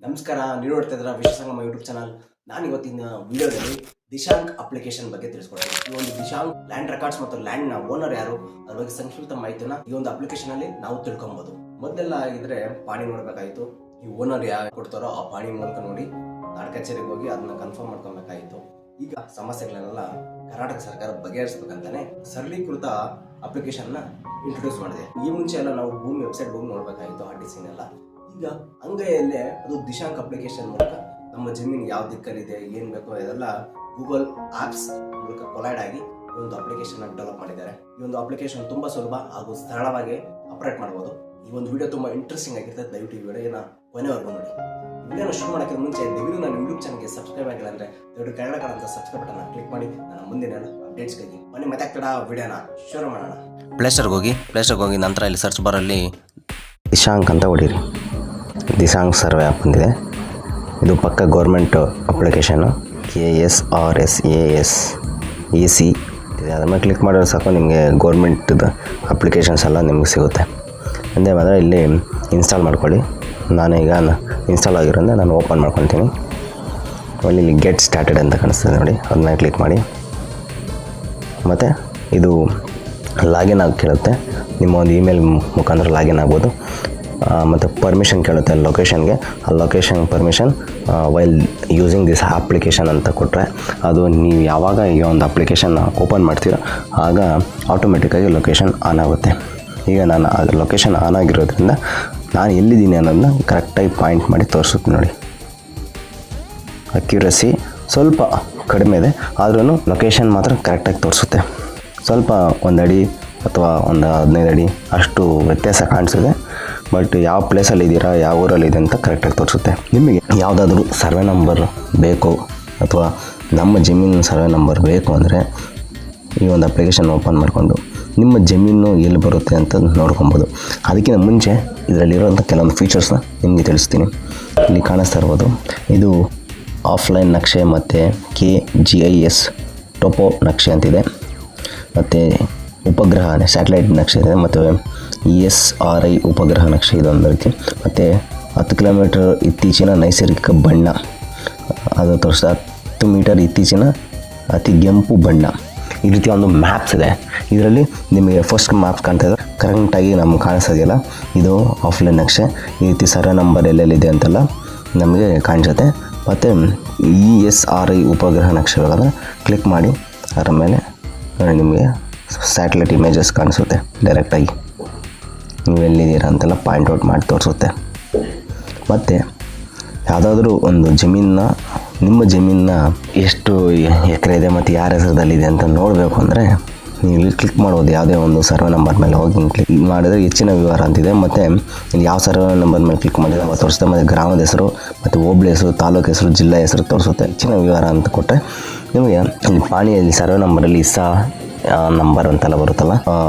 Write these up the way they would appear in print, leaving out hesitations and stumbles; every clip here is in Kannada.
ನಮಸ್ಕಾರ, ನೀವು ನೋಡ್ತಾ ಇದ್ದೀರಾ ವಿಶ್ವಸಂಗಮ ಯೂಟ್ಯೂಬ್ ಚಾನಲ್. ನಾನು ಇವತ್ತಿನ ವಿಡಿಯೋದಲ್ಲಿ ದಿಶಾಂಕ್ ಅಪ್ಲಿಕೇಶನ್ ಬಗ್ಗೆ ತಿಳಿಸ್ಕೊಡ್ತೀನಿ. ಈ ಒಂದು ದಿಶಾಂಕ್ ಲ್ಯಾಂಡ್ ರೆಕಾರ್ಡ್ಸ್ ಮತ್ತು ಲ್ಯಾಂಡ್ ನ ಓನರ್ ಯಾರು, ಅದ್ರ ಬಗ್ಗೆ ಸಂಕ್ಷಿಪ್ತ ಮಾಹಿತಿನ ಈ ಒಂದು ಅಪ್ಲಿಕೇಶನ್ ಅಲ್ಲಿ ನಾವು ತಿಳ್ಕೊಬಹುದು. ಮೊದಲೆಲ್ಲ ಆಗಿದ್ರೆ ಪಾಣಿ ನೋಡ್ಬೇಕಾಯ್ತು, ಈ ಓನರ್ ಯಾರು ಕೊಡ್ತಾರೋ ಆ ಪಾಣಿ ಮೂಲಕ ನೋಡಿ ನಾಡ ಕಚೇರಿಗೆ ಹೋಗಿ ಅದನ್ನ ಕನ್ಫರ್ಮ್ ಮಾಡ್ಕೊಬೇಕಾಯ್ತು. ಈಗ ಸಮಸ್ಯೆಗಳನ್ನೆಲ್ಲ ಕರ್ನಾಟಕ ಸರ್ಕಾರ ಬಗೆಹರಿಸಬೇಕಂತಾನೆ ಸರಳೀಕೃತ ಅಪ್ಲಿಕೇಶನ್ ನ ಇಂಟ್ರೊಡ್ಯೂಸ್ ಮಾಡಿದೆ. ಈ ಮುಂಚೆ ಎಲ್ಲ ನಾವು ಭೂಮಿ ವೆಬ್ಸೈಟ್ ಹೋಗಿ ನೋಡ್ಬೇಕಾಗಿತ್ತು ಆರ್ಟಿಸಿನೆಲ್ಲ. ಈಗ ಅಂಗೈಯಲ್ಲೇ ಅದು ದಿಶಾಂಕ್ ಅಪ್ಲಿಕೇಶನ್ ಮೂಲಕ ನಮ್ಮ ಜಮೀನು ಯಾವ ದಿಕ್ಕಲ್ಲಿದೆ, ಏನ್ ಬೇಕೋ ಇದೆಲ್ಲ ಗೂಗಲ್ ಆಪ್ಸ್ ಮೂಲಕ ಕೊಲೈಡ್ ಆಗಿ ಈ ಒಂದು ಅಪ್ಲಿಕೇಶನ್ ಡೆವಲಪ್ ಮಾಡಿದ್ದಾರೆ. ಈ ಒಂದು ಅಪ್ಲಿಕೇಶನ್ ತುಂಬಾ ಸುಲಭ ಹಾಗೂ ಸರಳವಾಗಿ ಆಪರೇಟ್ ಮಾಡಬಹುದು. ಈ ಒಂದು ವಿಡಿಯೋ ತುಂಬಾ ಇಂಟ್ರೆಸ್ಟಿಂಗ್ ಆಗಿರ್ತದೆ. ದಯವಿಟ್ಟು ಈ ವಿಡಿಯೋನ ಕೊನೆವರೆಗೂ ನೋಡಿ. ವಿಡಿಯೋನ ಶುರು ಮಾಡೋಕ್ಕಿಂತ ಮುಂಚೆ ನೀವು ನನ್ನ ಯೂಟ್ಯೂಬ್ ಚಾನಲ್ಗೆ ಸಬ್ಸ್ಕ್ರೈಬ್ ಆಗಿಲ್ಲ ಅಂದ್ರೆ ದಯವಿಟ್ಟು ಕೆಳಗಡೆ ಕಾಣುವಂತ ಸಬ್ಸ್ಕ್ರೈಬ್ ಬಟನ್ ಕ್ಲಿಕ್ ಮಾಡಿ ನನ್ನ ಮುಂದಿನ ಅಪ್ಡೇಟ್ಸ್ಗಾಗಿ ಬನ್ನಿ ಮತ್ತೆ ವಿಡಿಯೋನ ಶುರು ಮಾಡೋಣ. ಪ್ಲೇಸ್ಟೋರ್ಗೆ ಹೋಗಿ ನಂತರ ಇಲ್ಲಿ ಸರ್ಚ್ ಬಾರಲ್ಲಿ ದಿಶಾಂಕ್ ಅಂತ ಹೊಡೀರಿ. ದಿಶಾಂಕ್ ಸರ್ವೆ ಆ್ಯಪ್ ಬಂದಿದೆ. ಇದು ಪಕ್ಕ ಗೌರ್ಮೆಂಟ್ ಅಪ್ಲಿಕೇಶನ್ನು, KSRSASEC ಇದೆ. ಅದರ ಮೇಲೆ ಕ್ಲಿಕ್ ಮಾಡಿದ್ರೆ ಸಾಕು ನಿಮಗೆ ಗೌರ್ಮೆಂಟ್ದು ಅಪ್ಲಿಕೇಶನ್ಸ್ ಎಲ್ಲ ನಿಮಗೆ ಸಿಗುತ್ತೆ. ಒಂದೇ ಮಾತ್ರ ಇಲ್ಲಿ ಇನ್ಸ್ಟಾಲ್ ಮಾಡ್ಕೊಳ್ಳಿ. ನಾನೀಗ ಇನ್ಸ್ಟಾಲ್ ಆಗಿರೋದ್ರಿಂದ ನಾನು ಓಪನ್ ಮಾಡ್ಕೊತೀನಿ. ಇಲ್ಲಿ ಗೆಟ್ ಸ್ಟಾರ್ಟೆಡ್ ಅಂತ ಕಾಣಿಸ್ತದೆ ನೋಡಿ, ಅದನ್ನ ಕ್ಲಿಕ್ ಮಾಡಿ. ಮತ್ತು ಇದು ಲಾಗಿನ್ ಆಗಿ ಕೇಳುತ್ತೆ. ನಿಮ್ಮ ಒಂದು ಇಮೇಲ್ ಮುಖಾಂತರ ಲಾಗಿನ್ ಆಗ್ಬೋದು. ಮತ್ತು ಪರ್ಮಿಷನ್ ಕೇಳುತ್ತೆ ಲೊಕೇಶನ್ಗೆ. ಆ location permission while using this application ಅಂತ ಕೊಟ್ಟರೆ ಅದು ನೀವು ಯಾವಾಗ ಈ ಒಂದು ಅಪ್ಲಿಕೇಶನ್ ಓಪನ್ ಮಾಡ್ತೀರೋ ಆಗ ಆಟೋಮೆಟಿಕ್ಕಾಗಿ ಲೊಕೇಶನ್ ಆನ್ ಆಗುತ್ತೆ. ಈಗ ನಾನು ಆ ಲೊಕೇಶನ್ ಆನ್ ಆಗಿರೋದ್ರಿಂದ ನಾನು ಎಲ್ಲಿದ್ದೀನಿ ಅನ್ನೋದನ್ನ ಕರೆಕ್ಟಾಗಿ ಪಾಯಿಂಟ್ ಮಾಡಿ ತೋರಿಸುತ್ತೆ ನೋಡಿ. ಅಕ್ಯುರಸಿ ಸ್ವಲ್ಪ ಕಡಿಮೆ ಇದೆ, ಆದ್ರೂ ಲೊಕೇಶನ್ ಮಾತ್ರ ಕರೆಕ್ಟಾಗಿ ತೋರಿಸುತ್ತೆ. ಸ್ವಲ್ಪ 1 ಅಡಿ ಅಥವಾ ಒಂದು 15 ಅಡಿ ಅಷ್ಟು ವ್ಯತ್ಯಾಸ ಕಾಣಿಸಿದೆ. ಬಟ್ ಯಾವ ಪ್ಲೇಸಲ್ಲಿ ಇದ್ದೀರಾ, ಯಾವ ಊರಲ್ಲಿ ಇದೆ ಅಂತ ಕರೆಕ್ಟಾಗಿ ತೋರಿಸುತ್ತೆ. ನಿಮಗೆ ಯಾವುದಾದ್ರೂ ಸರ್ವೆ ನಂಬರ್ ಬೇಕು ಅಥವಾ ನಮ್ಮ ಜಮೀನಿನ ಸರ್ವೆ ನಂಬರ್ ಬೇಕು ಅಂದರೆ ಈ ಒಂದು ಅಪ್ಲಿಕೇಶನ್ ಓಪನ್ ಮಾಡಿಕೊಂಡು ನಿಮ್ಮ ಜಮೀನು ಎಲ್ಲಿ ಬರುತ್ತೆ ಅಂತ ನೋಡ್ಕೊಬೋದು. ಅದಕ್ಕಿಂತ ಮುಂಚೆ ಇದರಲ್ಲಿರುವಂಥ ಕೆಲವೊಂದು ಫೀಚರ್ಸ್ನ ನಿಮಗೆ ತಿಳಿಸ್ತೀನಿ. ಇಲ್ಲಿ ಕಾಣಿಸ್ತಾ ಇರ್ಬೋದು, ಇದು ಆಫ್ಲೈನ್ ನಕ್ಷೆ ಮತ್ತು KGIS ಟೊಪೋ ನಕ್ಷೆ ಅಂತಿದೆ. ಮತ್ತು ಉಪಗ್ರಹ ಸ್ಯಾಟಲೈಟ್ ನಕ್ಷೆ ಇದೆ, ಮತ್ತು ESRI ಉಪಗ್ರಹ ನಕ್ಷೆ ಇದೊಂದು ರೀತಿ. ಮತ್ತು 10 ಕಿಲೋಮೀಟರ್ ಇತ್ತೀಚಿನ ನೈಸರ್ಗಿಕ ಬಣ್ಣ ಅದು ತೋರಿಸ್ತದೆ. 10 ಮೀಟರ್ ಇತ್ತೀಚಿನ ಅತಿಗೆಂಪು ಬಣ್ಣ. ಈ ರೀತಿ ಒಂದು ಮ್ಯಾಪ್ಸ್ ಇದೆ. ಇದರಲ್ಲಿ ನಿಮಗೆ ಫಸ್ಟ್ ಮ್ಯಾಪ್ ಕಾಣ್ತಾ ಇದೆ, ಕರೆಕ್ಟಾಗಿ ನಮ್ಗೆ ಕಾಣಿಸೋದಿಲ್ಲ. ಇದು ಆಫ್ಲೈನ್ ನಕ್ಷೆ. ಈ ರೀತಿ ಸರ್ವೆ ನಂಬರ್ ಎಲ್ಲೆಲ್ಲಿದೆ ಅಂತೆಲ್ಲ ನಮಗೆ ಕಾಣಿಸುತ್ತೆ. ಮತ್ತು ESRI ಉಪಗ್ರಹ ನಕ್ಷೆ ಬೇಕಾದ್ರೆ ಕ್ಲಿಕ್ ಮಾಡಿ ಅದರ ಮೇಲೆ ನಿಮಗೆ ಸ್ಯಾಟಲೈಟ್ ಇಮೇಜಸ್ ಕಾಣಿಸುತ್ತೆ. ಡೈರೆಕ್ಟಾಗಿ ನೀವು ಎಲ್ಲಿದ್ದೀರಾ ಅಂತೆಲ್ಲ ಪಾಯಿಂಟ್ ಔಟ್ ಮಾಡಿ ತೋರಿಸುತ್ತೆ. ಮತ್ತು ಯಾವುದಾದ್ರೂ ಒಂದು ನಿಮ್ಮ ಜಮೀನನ್ನ ಎಷ್ಟು ಎಕರೆ ಇದೆ ಮತ್ತು ಯಾರ ಹೆಸರದಲ್ಲಿದೆ ಅಂತ ನೋಡಬೇಕು ಅಂದರೆ ನೀವು ಇಲ್ಲಿ ಕ್ಲಿಕ್ ಮಾಡ್ಬೋದು. ಯಾವುದೇ ಒಂದು ಸರ್ವೆ ನಂಬರ್ ಮೇಲೆ ಹೋಗಿ ಕ್ಲಿಕ್ ಮಾಡಿದರೆ ಹೆಚ್ಚಿನ ವಿವರ ಅಂತಿದೆ. ಮತ್ತು ಇಲ್ಲಿ ಯಾವ ಸರ್ವೆ ನಂಬರ್ ಮೇಲೆ ಕ್ಲಿಕ್ ಮಾಡಿದ್ರೆ ಅವಾಗ ತೋರಿಸುತ್ತೆ. ಮತ್ತು ಗ್ರಾಮದ ಹೆಸರು ಮತ್ತು ಹೋಬಳಿ ಹೆಸರು, ತಾಲೂಕು ಹೆಸರು, ಜಿಲ್ಲಾ ಹೆಸರು ತೋರಿಸುತ್ತೆ. ಹೆಚ್ಚಿನ ವಿವರ ಅಂತ ಕೊಟ್ಟರೆ ನಿಮಗೆ ಇಲ್ಲಿ ಪಾಣಿಯಲ್ಲಿ ಸರ್ವೆ ನಂಬರಲ್ಲಿ ಇಸ್ಸಾ ನಂಬರ್ ಅಂತೆಲ್ಲ ಬರುತ್ತಲ್ಲ,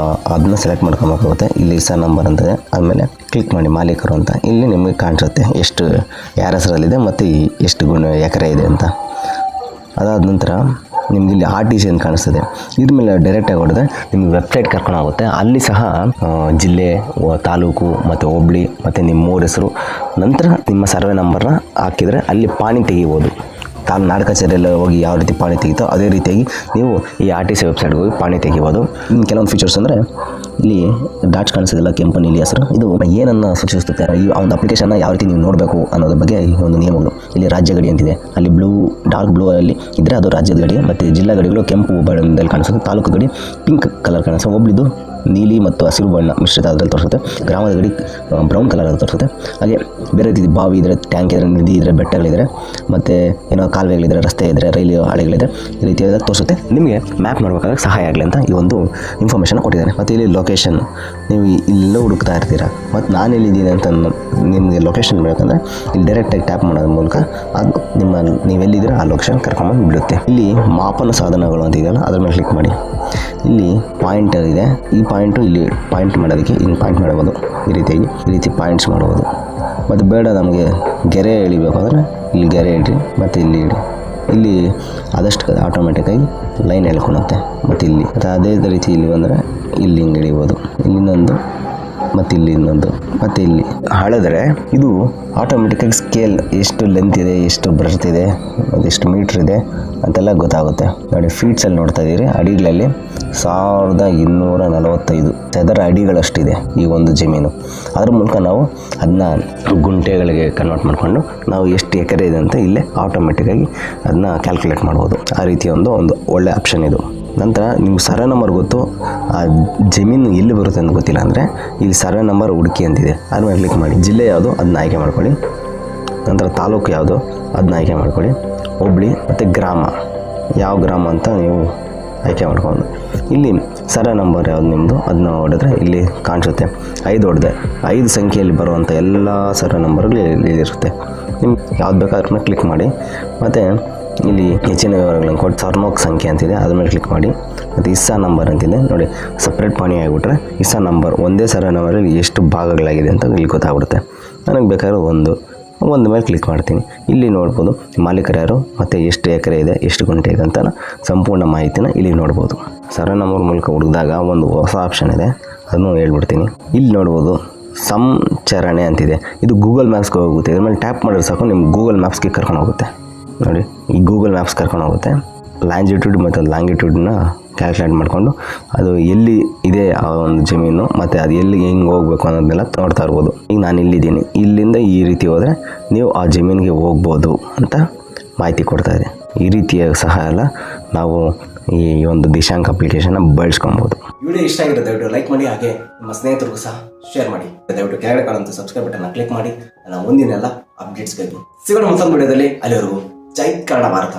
ಅದನ್ನ ಸೆಲೆಕ್ಟ್ ಮಾಡ್ಕೊಬೇಕಾಗುತ್ತೆ. ಇಲ್ಲಿ ಇಸ್ಸಾ ನಂಬರ್ ಅಂತಿದೆ. ಆದಮೇಲೆ ಕ್ಲಿಕ್ ಮಾಡಿ ಮಾಲೀಕರು ಅಂತ ಇಲ್ಲಿ ನಿಮಗೆ ಕಾಣಿಸುತ್ತೆ ಎಷ್ಟು ಯಾರ ಹೆಸರಲ್ಲಿದೆ ಮತ್ತು ಎಷ್ಟು ಎಕರೆ ಇದೆ ಅಂತ. ಅದಾದ ನಂತರ ನಿಮ್ಗೆ ಇಲ್ಲಿ RTC ಅಂತ ಕಾಣಿಸ್ತದೆ. ಇದ್ರ ಮೇಲೆ ಡೈರೆಕ್ಟಾಗಿ ಹೊಡೆದ್ರೆ ನಿಮ್ಗೆ ವೆಬ್ಸೈಟ್ ಕರ್ಕೊಂಡು ಹೋಗುತ್ತೆ. ಅಲ್ಲಿ ಸಹ ಜಿಲ್ಲೆ, ತಾಲೂಕು ಮತ್ತು ಹೋಬಳಿ ಮತ್ತು ನಿಮ್ಮ ಊರ ಹೆಸರು, ನಂತರ ನಿಮ್ಮ ಸರ್ವೆ ನಂಬರ್ನ ಹಾಕಿದರೆ ಅಲ್ಲಿ ಪಾಣಿ ತೆಗಿಬೋದು. ನಾಡ ಕಚೇರಿಯಲ್ಲಿ ಹೋಗಿ ಯಾವ ರೀತಿ ಪಾಣಿ ತೆಗಿತೋ ಅದೇ ರೀತಿಯಾಗಿ ನೀವು ಈ RTC ವೆಬ್ಸೈಟ್ಗೆ ಹೋಗಿ ಪಾಣಿ ತೆಗಿಬೋದು. ಇನ್ನು ಕೆಲವೊಂದು ಫೀಚರ್ಸ್ ಅಂದರೆ ಇಲ್ಲಿ ಡಾಟ್ಸ್ ಕಾಣಿಸೋದಿಲ್ಲ, ಕೆಂಪು ನೀಲಿ ಹೆಸರು. ಇದು ಏನನ್ನು ಸೂಚಿಸುತ್ತೆ, ಈ ಒಂದು ಅಪ್ಲಿಕೇಶನ್ನ ಯಾವ ರೀತಿ ನೀವು ನೋಡಬೇಕು ಅನ್ನೋದ್ರ ಬಗ್ಗೆ ಈ ಒಂದು ನಿಯಮಗಳು. ಇಲ್ಲಿ ರಾಜ್ಯ ಗಡಿ ಅಂತಿದೆ, ಅಲ್ಲಿ ಡಾರ್ಕ್ ಬ್ಲೂ ಅಲ್ಲಿ ಇದ್ದರೆ ಅದು ರಾಜ್ಯದ ಗಡಿ. ಮತ್ತು ಜಿಲ್ಲಾ ಗಡಿಗಳು ಕೆಂಪು ಬಣ್ಣದಲ್ಲಿ ಕಾಣಿಸುತ್ತೆ. ತಾಲೂಕು ಗಡಿ ಪಿಂಕ್ ಕಲರ್ ಕಾಣಿಸುತ್ತೆ. ಹೋಬಳಿದು ನೀಲಿ ಮತ್ತು ಹಸಿರು ಬಣ್ಣ ಮಿಶ್ರಿತ ಅದರಲ್ಲಿ ತೋರಿಸುತ್ತೆ. ಗ್ರಾಮದ ಗಡಿ ಬ್ರೌನ್ ಕಲರ್ ಅದು ತೋರಿಸುತ್ತೆ. ಹಾಗೆ ಬೇರೆ ರೀತಿ ಬಾವಿ ಇದ್ದರೆ, ಟ್ಯಾಂಕ್ ಇದ್ದರೆ, ನದಿ ಇದ್ದರೆ, ಬೆಟ್ಟಗಳಿದ್ದರೆ, ಮತ್ತು ಏನೋ ಕಾಲುವೆಗಳಿದ್ದರೆ, ರಸ್ತೆ ಇದ್ದರೆ, ರೈಲು ಹಳಿಗಳಿದ್ದರೆ ಈ ರೀತಿಯಾಗಿ ತೋರಿಸುತ್ತೆ. ನಿಮಗೆ ಮ್ಯಾಪ್ ಮಾಡಬೇಕಾದ್ರೆ ಸಹಾಯ ಆಗಲಿ ಅಂತ ಈ ಒಂದು ಇನ್ಫಾರ್ಮೇಷನ್ ಕೊಟ್ಟಿದ್ದಾರೆ. ಮತ್ತು ಇಲ್ಲಿ ಲೊಕೇಶನ್, ನೀವು ಇಲ್ಲೆಲ್ಲೋ ಹುಡುಕ್ತಾ ಇರ್ತೀರಾ ಮತ್ತು ನಾನು ಎಲ್ಲಿದ್ದೀನಿ ಅಂತ ನಿಮಗೆ ಲೊಕೇಶನ್ ಬೇಕಂದರೆ ಇಲ್ಲಿ ಡೈರೆಕ್ಟಾಗಿ ಟ್ಯಾಪ್ ಮಾಡೋದ್ರ ಮೂಲಕ ಅದು ನೀವೆಲ್ಲಿದ್ದೀರಾ ಆ ಲೊಕೇಶನ್ ಕರ್ಕೊಂಬಂದು ಬಿಡುತ್ತೆ. ಇಲ್ಲಿ ಮಾಪನ ಸಾಧನಗಳು ಅಂತ ಇದೆಯಲ್ಲ, ಅದ್ರ ಮೇಲೆ ಕ್ಲಿಕ್ ಮಾಡಿ. ಇಲ್ಲಿ ಪಾಯಿಂಟರ್ ಇದೆ. ಈ ಪಾಯಿಂಟು ಇಲ್ಲಿ ಪಾಯಿಂಟ್ ಮಾಡೋದಕ್ಕೆ ಇಲ್ಲಿ ಪಾಯಿಂಟ್ ಮಾಡ್ಬೋದು. ಈ ರೀತಿ ಪಾಯಿಂಟ್ಸ್ ಮಾಡ್ಬೋದು. ಮತ್ತು ಬೇಡ ನಮಗೆ ಗೆರೆ ಎಳಿಬೇಕಾದ್ರೆ ಇಲ್ಲಿ ಗೆರೆ ಇಡ್ರಿ ಮತ್ತು ಇಲ್ಲಿ ಇಡಿ. ಇಲ್ಲಿ ಆದಷ್ಟು ಆಟೋಮೆಟಿಕ್ಕಾಗಿ ಲೈನ್ ಎಳ್ಕೊಳುತ್ತೆ. ಮತ್ತು ಇಲ್ಲಿ ಮತ್ತು ಅದೇ ರೀತಿ ಇಲ್ಲಿ ಬಂದರೆ ಇಲ್ಲಿ ಹಿಂಗೆ ಎಳಿಬೋದು. ಇಲ್ಲಿಂದೊಂದು ಮತ್ತು ಇಲ್ಲಿ ಇನ್ನೊಂದು, ಮತ್ತು ಇಲ್ಲಿ ಹಳೆದ್ರೆ ಇದು ಆಟೋಮೆಟಿಕ್ಕಾಗಿ ಸ್ಕೇಲ್ ಎಷ್ಟು ಲೆಂತ್ ಇದೆ, ಎಷ್ಟು ಬ್ರೆಡ್ತ್ ಇದೆ, ಎಷ್ಟು ಮೀಟ್ರ್ ಇದೆ ಅಂತೆಲ್ಲ ಗೊತ್ತಾಗುತ್ತೆ. ನೋಡಿ ಫೀಟ್ಸಲ್ಲಿ ನೋಡ್ತಾ ಇದ್ದೀರಿ, ಅಡಿಗಳಲ್ಲಿ 1245 ಚದರ ಅಡಿಗಳಷ್ಟಿದೆ ಈ ಒಂದು ಜಮೀನು. ಅದ್ರ ಮೂಲಕ ನಾವು ಅದನ್ನ ಗುಂಟೆಗಳಿಗೆ ಕನ್ವರ್ಟ್ ಮಾಡಿಕೊಂಡು ನಾವು ಎಷ್ಟು ಎಕರೆ ಇದೆ ಅಂತ ಇಲ್ಲೇ ಆಟೋಮೆಟಿಕ್ಕಾಗಿ ಅದನ್ನ ಕ್ಯಾಲ್ಕುಲೇಟ್ ಮಾಡ್ಬೋದು. ಆ ರೀತಿಯ ಒಂದು ಒಳ್ಳೆ ಆಪ್ಷನ್ ಇದು. ನಂತರ ನಿಮ್ಗೆ ಸರ್ವೆ ನಂಬರ್ ಗೊತ್ತು, ಆ ಜಮೀನು ಎಲ್ಲಿ ಬರುತ್ತೆ ಅಂತ ಗೊತ್ತಿಲ್ಲ ಅಂದರೆ ಇಲ್ಲಿ ಸರ್ವೆ ನಂಬರ್ ಹುಡುಕಿ ಅಂತಿದೆ, ಅದ್ರ ಮೇಲೆ ಕ್ಲಿಕ್ ಮಾಡಿ. ಜಿಲ್ಲೆ ಯಾವುದು ಅದನ್ನ ಆಯ್ಕೆ ಮಾಡ್ಕೊಳ್ಳಿ. ನಂತರ ತಾಲೂಕು ಯಾವುದು ಅದನ್ನ ಆಯ್ಕೆ ಮಾಡ್ಕೊಳ್ಳಿ. ಹೋಬಳಿ ಮತ್ತು ಗ್ರಾಮ ಯಾವ ಗ್ರಾಮ ಅಂತ ನೀವು ಆಯ್ಕೆ ಮಾಡ್ಕೊಂಡು ಇಲ್ಲಿ ಸರ್ವೆ ನಂಬರ್ ಯಾವುದು ನಿಮ್ಮದು ಅದನ್ನ ಹೊಡೆದ್ರೆ ಇಲ್ಲಿ ಕಾಣಿಸುತ್ತೆ. 5 ಹೊಡೆದೆ 5 ಸಂಖ್ಯೆಯಲ್ಲಿ ಬರುವಂಥ ಎಲ್ಲ ಸರ್ವೆ ನಂಬರ್ಗಳು ಇಲ್ಲಿರುತ್ತೆ. ನಿಮ್ಗೆ ಯಾವ್ದು ಬೇಕಾದ್ರೂ ಅದ್ರ ಮೇಲೆ ಕ್ಲಿಕ್ ಮಾಡಿ. ಮತ್ತು ಇಲ್ಲಿ ಹೆಚ್ಚಿನ ವಿವರಗಳನ್ನು ಕೊಟ್ಟು ಸರ್ನೋಕ್ ಸಂಖ್ಯೆ ಅಂತಿದೆ, ಅದ್ರ ಮೇಲೆ ಕ್ಲಿಕ್ ಮಾಡಿ. ಮತ್ತು ಇಸ್ಸಾ ನಂಬರ್ ಅಂತಿದೆ ನೋಡಿ, ಸಪ್ರೇಟ್ ಪಾಣಿ ಆಗಿಬಿಟ್ರೆ ಇಸ್ಸಾ ನಂಬರ್ ಒಂದೇ ಸರ್ವೆ ನಂಬರಲ್ಲಿ ಎಷ್ಟು ಭಾಗಗಳಾಗಿದೆ ಅಂತ ಇಲ್ಲಿ ಗೊತ್ತಾಗ್ಬಿಡುತ್ತೆ. ನನಗೆ ಬೇಕಾದ್ರೆ ಒಂದು ಮೇಲೆ ಕ್ಲಿಕ್ ಮಾಡ್ತೀನಿ. ಇಲ್ಲಿ ನೋಡ್ಬೋದು ಮಾಲೀಕರು ಯಾರು ಮತ್ತು ಎಷ್ಟು ಎಕರೆ ಇದೆ, ಎಷ್ಟು ಗುಂಟೆ ಇದೆ ಅಂತ ಸಂಪೂರ್ಣ ಮಾಹಿತಿನ ಇಲ್ಲಿ ನೋಡ್ಬೋದು. ಸರ್ವೆ ನಂಬರ್ ಮೂಲಕ ಹುಡುಕಿದಾಗ ಒಂದು ಹೊಸ ಆಪ್ಷನ್ ಇದೆ, ಅದನ್ನು ಹೇಳ್ಬಿಡ್ತೀನಿ. ಇಲ್ಲಿ ನೋಡ್ಬೋದು ಸಂಚರಣೆ ಅಂತಿದೆ, ಇದು ಗೂಗಲ್ ಮ್ಯಾಪ್ಸ್ಗೆ ಹೋಗುತ್ತೆ. ಇದ್ರ ಮೇಲೆ ಟ್ಯಾಪ್ ಮಾಡಿದ್ರೆ ಸಾಕು ನಿಮ್ಗೆ ಗೂಗಲ್ ಮ್ಯಾಪ್ಸ್ಗೆ ಕರ್ಕೊಂಡು ಹೋಗುತ್ತೆ. ನೋಡಿ ಈ ಗೂಗಲ್ ಮ್ಯಾಪ್ಸ್ ಕರ್ಕೊಂಡು ಹೋಗುತ್ತೆ. ಲ್ಯಾಂಜಿಟ್ಯೂಡ್ ಮತ್ತು ಲ್ಯಾಂಗಿಟ್ಯೂಡನ್ನ ಕ್ಯಾಲ್ಕುಲೇಟ್ ಮಾಡಿಕೊಂಡು ಅದು ಎಲ್ಲಿ ಇದೆ ಆ ಒಂದು ಜಮೀನು ಮತ್ತು ಅದು ಎಲ್ಲಿ ಹೆಂಗೆ ಹೋಗ್ಬೇಕು ಅನ್ನೋದನ್ನೆಲ್ಲ ನೋಡ್ತಾ ಇರ್ಬೋದು. ಈಗ ನಾನು ಇಲ್ಲಿದ್ದೀನಿ, ಇಲ್ಲಿಂದ ಈ ರೀತಿ ಹೋದರೆ ನೀವು ಆ ಜಮೀನಿಗೆ ಹೋಗ್ಬೋದು ಅಂತ ಮಾಹಿತಿ ಕೊಡ್ತಾಯಿದೆ. ಈ ರೀತಿಯ ಸಹಾಯ ಎಲ್ಲ ನಾವು ಈ ಒಂದು ದಿಶಾಂಕ್ ಅಪ್ಲಿಕೇಶನ್ನ ಬಳಸ್ಕೊಬೋದು. ವಿಡಿಯೋ ಇಷ್ಟ ಆಗಿರೋ ದಯವಿಟ್ಟು ಲೈಕ್ ಮಾಡಿ, ಹಾಗೆ ನಿಮ್ಮ ಸ್ನೇಹಿತರಿಗೂ ಸಹ ಶೇರ್ ಮಾಡಿ. ದಯವಿಟ್ಟು ಕೆಳಗಡೆ ಕಾಣುವಂಥ ಸಬ್ಸ್ಕ್ರೈಬ್ ಬಟನ್ನ ಕ್ಲಿಕ್ ಮಾಡಿ. ನನ್ನ ಮುಂದಿನ ಎಲ್ಲ ಅಪ್ಡೇಟ್ಸ್ಗಾಗಿ ಸಿಗೋಣ ಮತ್ತೊಂದು ವಿಡಿಯೋದಲ್ಲಿ. ಅಲ್ಲಿವರೆಗೂ ಜೈ ಕನ್ನಡ ಭಾರತ.